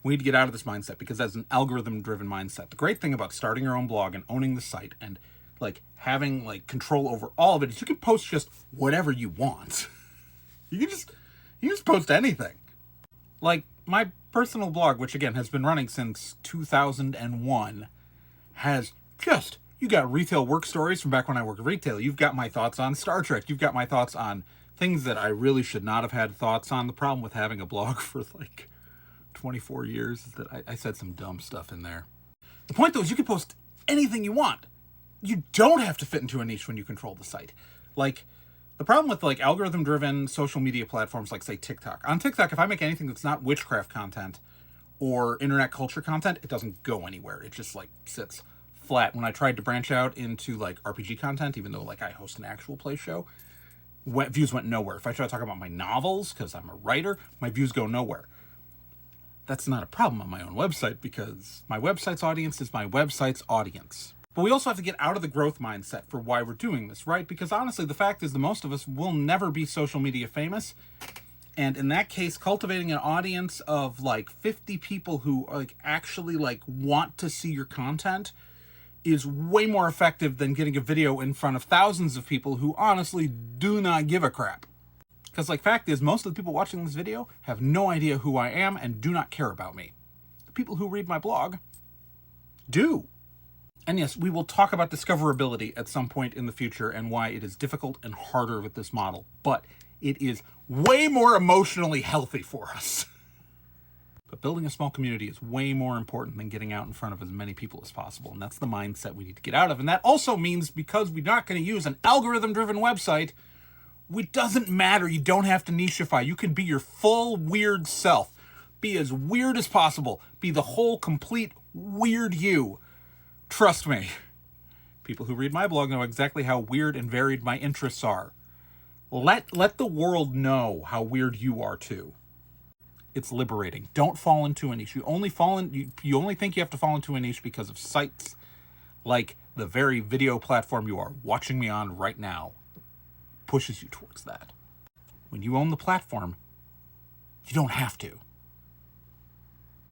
We need to get out of this mindset because that's an algorithm-driven mindset. The great thing about starting your own blog and owning the site and like having like control over all of it is you can post just whatever you want. You can just post anything. Like my personal blog, which again has been running since 2001, has just, you got retail work stories from back when I worked retail. You've got my thoughts on Star Trek. You've got my thoughts on things that I really should not have had thoughts on. The problem with having a blog for like 24 years is that I said some dumb stuff in there. The point though is you can post anything you want. You don't have to fit into a niche when you control the site. Like, the problem with like algorithm-driven social media platforms like, say, TikTok. On TikTok, if I make anything that's not witchcraft content or internet culture content, it doesn't go anywhere. It just like sits flat. When I tried to branch out into like RPG content, even though like I host an actual play show, views went nowhere. If I try to talk about my novels, because I'm a writer, my views go nowhere. That's not a problem on my own website because my website's audience is my website's audience. But we also have to get out of the growth mindset for why we're doing this, right? Because honestly, the fact is that most of us will never be social media famous. And in that case, cultivating an audience of like 50 people who like actually like want to see your content is way more effective than getting a video in front of thousands of people who honestly do not give a crap. Because like fact is, most of the people watching this video have no idea who I am and do not care about me. The people who read my blog do. And yes, we will talk about discoverability at some point in the future and why it is difficult and harder with this model. But it is way more emotionally healthy for us. But building a small community is way more important than getting out in front of as many people as possible. And that's the mindset we need to get out of. And that also means because we're not going to use an algorithm-driven website, it doesn't matter. You don't have to nicheify. You can be your full weird self. Be as weird as possible. Be the whole, complete, weird you. Trust me. People who read my blog know exactly how weird and varied my interests are. Let the world know how weird you are too. It's liberating. Don't fall into a niche. You only think you have to fall into a niche because of sites like the very video platform you are watching me on right now pushes you towards that. When you own the platform, you don't have to.